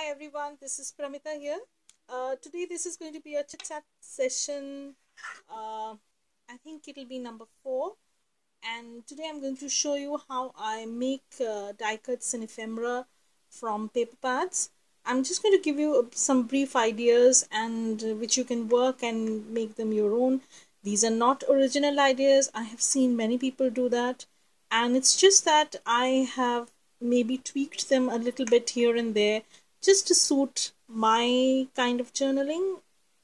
Hi everyone, this is Pramita here. Today this is going to be a chit chat session. I think it'll be number 4, and today I'm going to show you how I make die cuts and ephemera from paper pads. I'm just going to give you some brief ideas and which you can work and make them your own. These are not original ideas. I have seen many people do that, and it's just that I have maybe tweaked them a little bit here and there just to suit my kind of journaling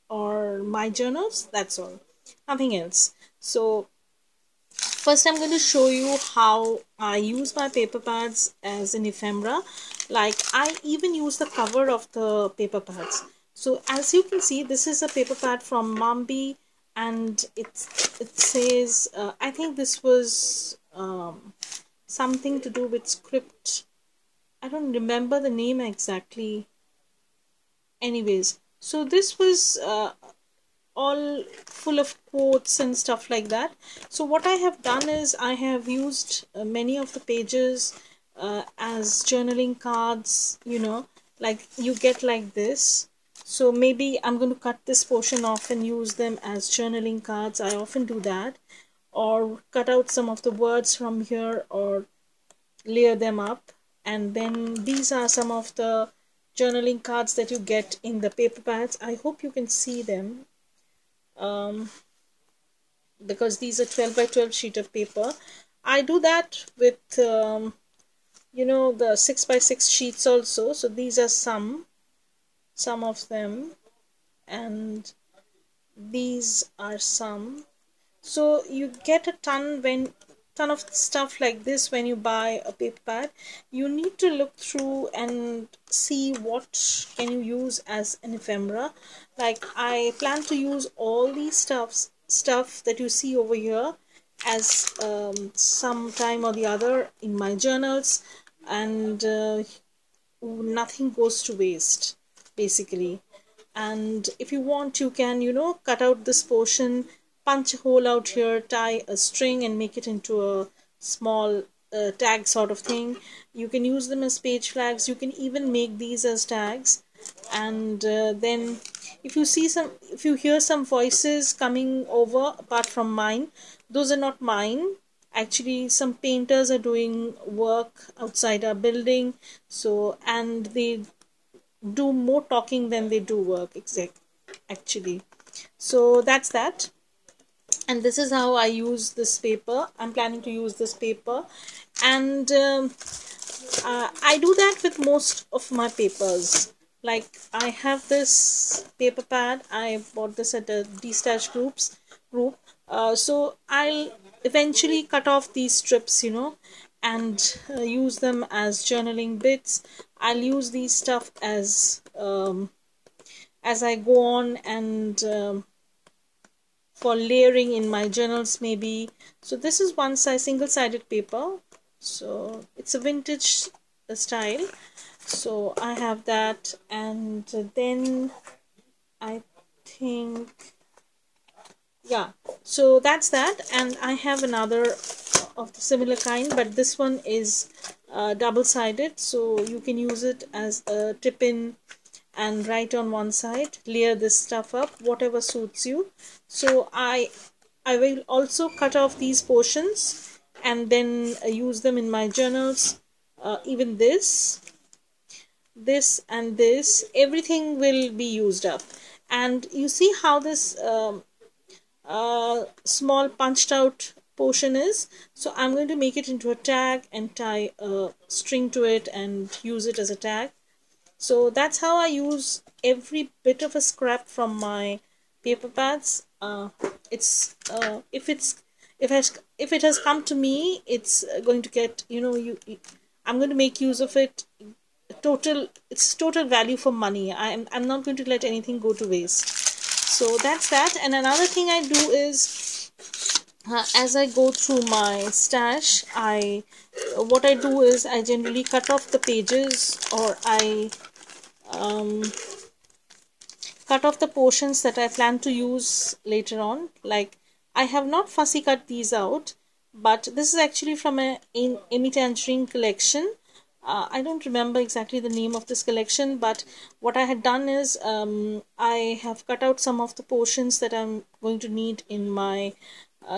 or my journals. That's all, nothing else. So first I'm going to show you how I use my paper pads as an ephemera. Like, I even use the cover of the paper pads. So as you can see, this is a paper pad from Mambi, and it says I think this was something to do with script. I don't remember the name exactly. Anyways, so this was all full of quotes and stuff like that. So what I have done is I have used many of the pages as journaling cards, like you get like this. So maybe I'm going to cut this portion off and use them as journaling cards. I often do that, or cut out some of the words from here or layer them up. And then these are some of the journaling cards that you get in the paper pads. I hope you can see them, um, because these are 12 by 12 sheet of paper. I do that with the 6 by 6 sheets also. So these are some of them, and these are some. So you get a ton of stuff like this when you buy a paper pad. You need to look through and see what can you use as an ephemera. Like, I plan to use all these stuff that you see over here as some time or the other in my journals, and nothing goes to waste basically. And if you want, you can cut out this portion, punch a hole out here, tie a string and make it into a small tag sort of thing. You can use them as page flags. You can even make these as tags. And then if you hear some voices coming over apart from mine, those are not mine. Actually, some painters are doing work outside our building, so, and they do more talking than they do work, actually. So that's that. And this is how I use this paper. I'm planning to use this paper, and I do that with most of my papers. Like, I have this paper pad. I bought this at a D-Stash group. So I'll eventually cut off these strips, and use them as journaling bits. I'll use these stuff as I go on, and for layering in my journals maybe. So this is one size single-sided paper. So it's a vintage style. So I have that, and then I think, yeah, so that's that. And I have another of the similar kind, but this one is double-sided, so you can use it as a tip-in and write on one side, layer this stuff up, whatever suits you. So I will also cut off these portions and then use them in my journals. Even this and this, everything will be used up. And you see how this small punched out portion is. So I'm going to make it into a tag and tie a string to it and use it as a tag. So that's how I use every bit of a scrap from my paper pads. If it has come to me, it's going to get, I'm going to make use of it. It's total value for money. I'm not going to let anything go to waste. So that's that. And another thing I do is, as I go through my stash, what I do is I generally cut off the pages, or I cut off the portions that I plan to use later on. Like, I have not fussy cut these out, but this is actually from a Amy Tangerine collection. I don't remember exactly the name of this collection, but what I had done is I have cut out some of the portions that I'm going to need in my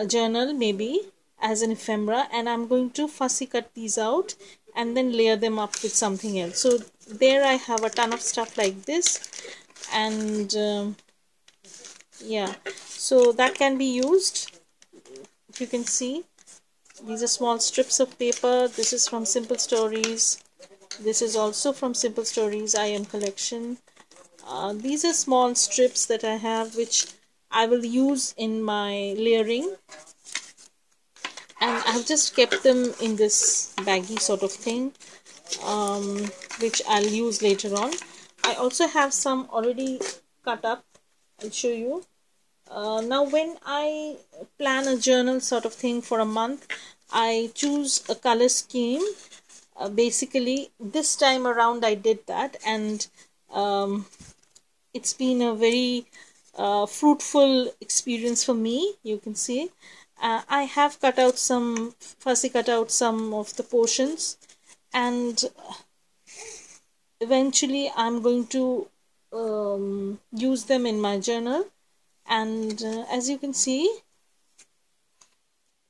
journal, maybe as an ephemera, and I'm going to fussy cut these out and then layer them up with something else. So there I have a ton of stuff like this, and yeah, so that can be used. If you can see, these are small strips of paper. This is from Simple Stories. This is also from Simple Stories I Am collection. These are small strips that I have, which I will use in my layering, and I've just kept them in this baggy sort of thing, which I'll use later on. I also have some already cut up. I'll show you. Now when I plan a journal sort of thing for a month, I choose a color scheme. Basically this time around I did that, and um, it's been a very fruitful experience for me. You can see I have fussy cut out some of the portions, and eventually I'm going to use them in my journal. And as you can see,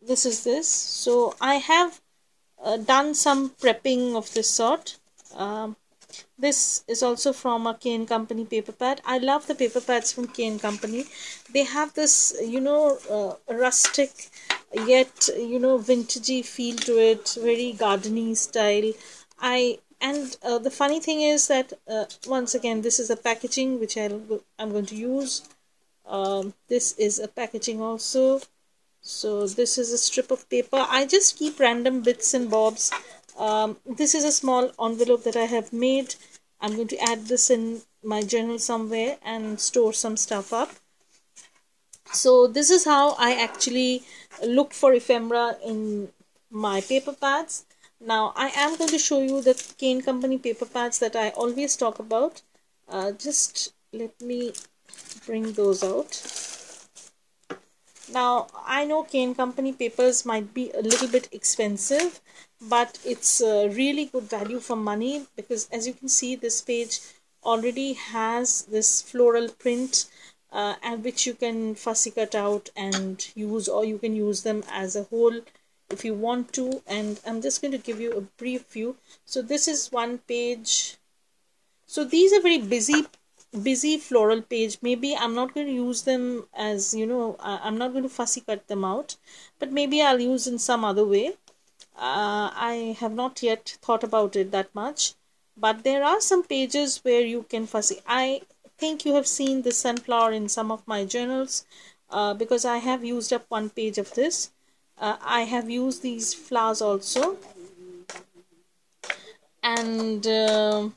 this. So I have done some prepping of this sort. um, this is also from a K & Company paper pad. I love the paper pads from K & Company. They have this, rustic yet, vintagey feel to it, very gardeny style. The funny thing is that once again, this is a packaging which I'm going to use. This is a packaging also. So this is a strip of paper. I just keep random bits and bobs. This is a small envelope that I have made. I'm going to add this in my journal somewhere and store some stuff up. So this is how I actually look for ephemera in my paper pads. Now I am going to show you the K & Company paper pads that I always talk about. Just let me bring those out. Now I know K & Company papers might be a little bit expensive, but it's really good value for money, because as you can see, this page already has this floral print, and which you can fussy cut out and use, or you can use them as a whole if you want to. And I'm just going to give you a brief view. So this is one page. So these are very busy floral page. Maybe I'm not going to use them as, I'm not going to fussy cut them out, but maybe I'll use in some other way. I have not yet thought about it that much, but there are some pages where you can fussy. I think you have seen the sunflower in some of my journals, because I have used up one page of this. I have used these flowers also, and uh,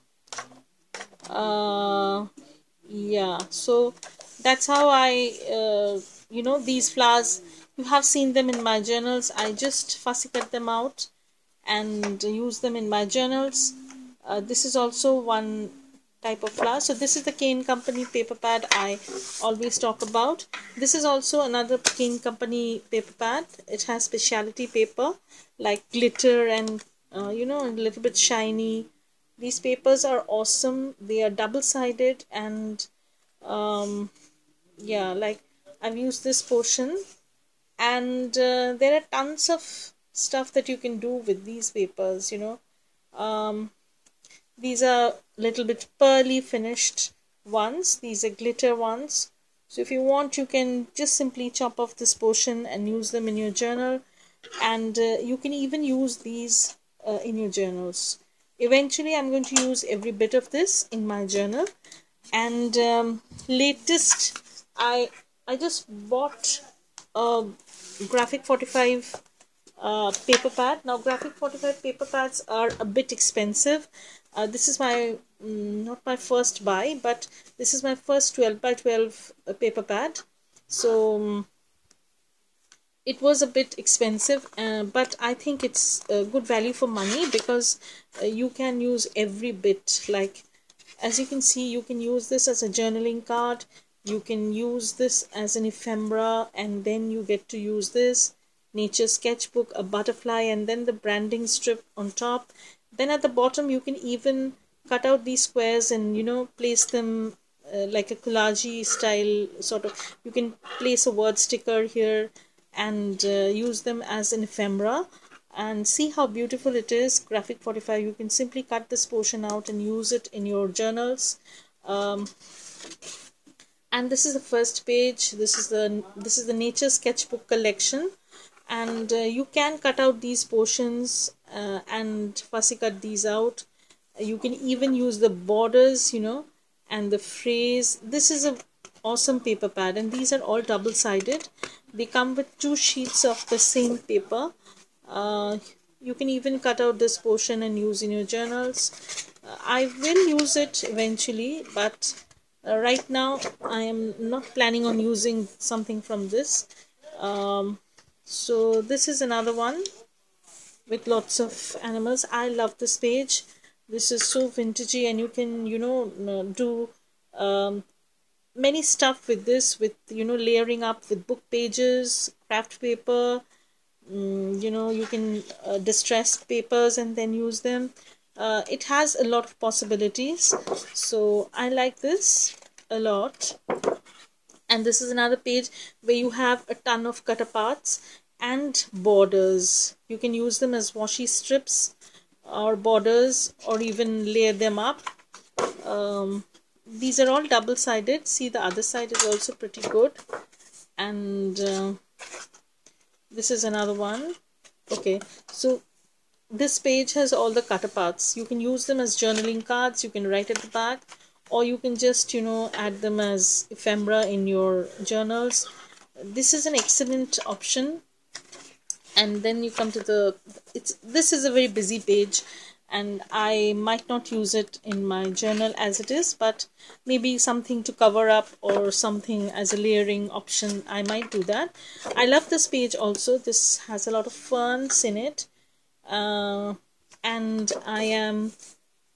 yeah, so that's how I these flowers, you have seen them in my journals. I just fussy cut them out and use them in my journals. This is also one type of flower. So this is the K & Company paper pad I always talk about. This is also another K & Company paper pad. It has specialty paper like glitter and a little bit shiny. These papers are awesome. They are double-sided, and yeah, like I've used this portion, and there are tons of stuff that you can do with these papers. These are little bit pearly finished ones. These are glitter ones. So if you want, you can just simply chop off this portion and use them in your journal, and you can even use these in your journals. Eventually I'm going to use every bit of this in my journal. And latest, I I just bought a graphic 45 paper pad. Now graphic 45 paper pads are a bit expensive. This is my not my first buy, but this is my first 12 by 12 paper pad. So it was a bit expensive, but I think it's good value for money, because you can use every bit. Like as you can see, you can use this as a journaling card, you can use this as an ephemera, and then you get to use this nature sketchbook, a butterfly, and then the branding strip on top. Then at the bottom you can even cut out these squares and place them like a collage style sort of. You can place a word sticker here and use them as an ephemera, and see how beautiful it is. Graphic 45, you can simply cut this portion out and use it in your journals. And this is the first page. This is the nature sketchbook collection, and you can cut out these portions and fussy cut these out. You can even use the borders, and the phrase. This is a awesome paper pad, and these are all double sided. They come with two sheets of the same paper. uh, you can even cut out this portion and use in your journals. I will use it eventually, but right now I am not planning on using something from this. So this is another one with lots of animals. I love this page. This is so vintagey, and you can do many stuff with this, with layering up with book pages, craft paper. You can distress papers and then use them. It has a lot of possibilities, so I like this a lot. And this is another page where you have a ton of cut aparts and borders. You can use them as washi strips or borders, or even layer them up. These are all double sided. See, the other side is also pretty good. And this is another one. Okay, so this page has all the cut aparts. You can use them as journaling cards. You can write at the back, or you can just add them as ephemera in your journals. This is an excellent option. And then you come to this is a very busy page, and I might not use it in my journal as it is, but maybe something to cover up or something as a layering option, I might do that. I love this page also. This has a lot of ferns in it, and I am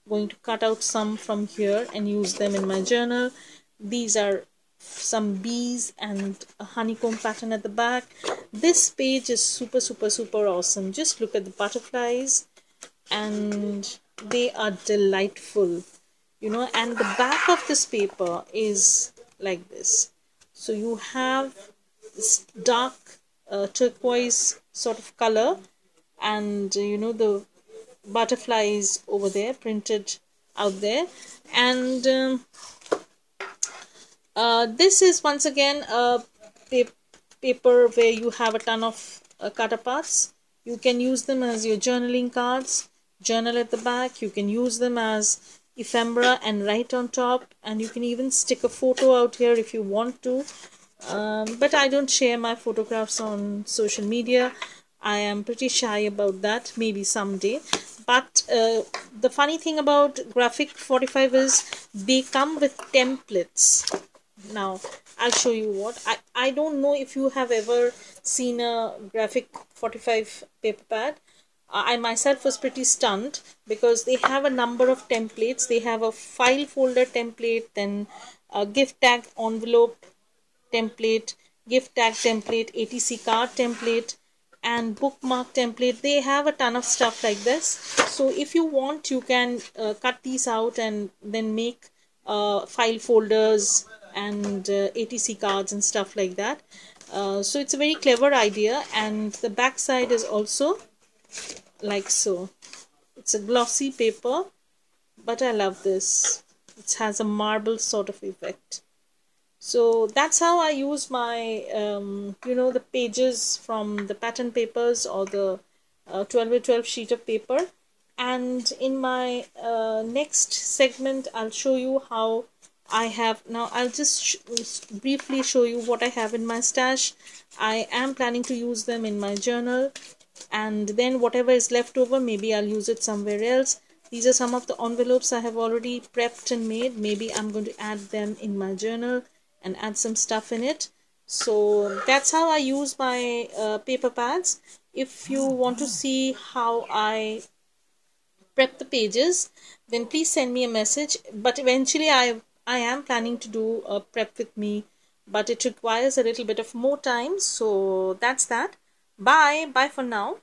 going to cut out some from here and use them in my journal. These are some bees and a honeycomb pattern at the back. This page is super super super awesome. Just look at the butterflies, and they are delightful, and the back of this paper is like this. So you have this dark turquoise sort of color, and the butterflies over there printed out there. And this is once again a paper where you have a ton of cut aparts. You can use them as your journaling cards, journal at the back. You can use them as ephemera and write on top, and you can even stick a photo out here if you want to. But I don't share my photographs on social media. I am pretty shy about that. Maybe someday. But the funny thing about Graphic 45 is they come with templates. Now I'll show you what I don't know if you have ever seen a Graphic 45 paper pad. I myself was pretty stunned because they have a number of templates. They have a file folder template, then a gift tag envelope template, gift tag template, ATC card template, and bookmark template. They have a ton of stuff like this. So if you want, you can cut these out and then make file folders and ATC cards and stuff like that. So it's a very clever idea, and the back side is also like so. It's a glossy paper, but I love this. It has a marble sort of effect. So that's how I use my the pages from the pattern papers or the 12x12 sheet of paper. And in my next segment I'll show you how I have. Now I'll just briefly show you what I have in my stash. I am planning to use them in my journal, and then whatever is left over, maybe I'll use it somewhere else. These are some of the envelopes I have already prepped and made. Maybe I'm going to add them in my journal and add some stuff in it. So that's how I use my paper pads. If you want to see how I prep the pages, then please send me a message. But eventually I am planning to do a prep with me, but it requires a little bit of more time. So that's that. Bye for now.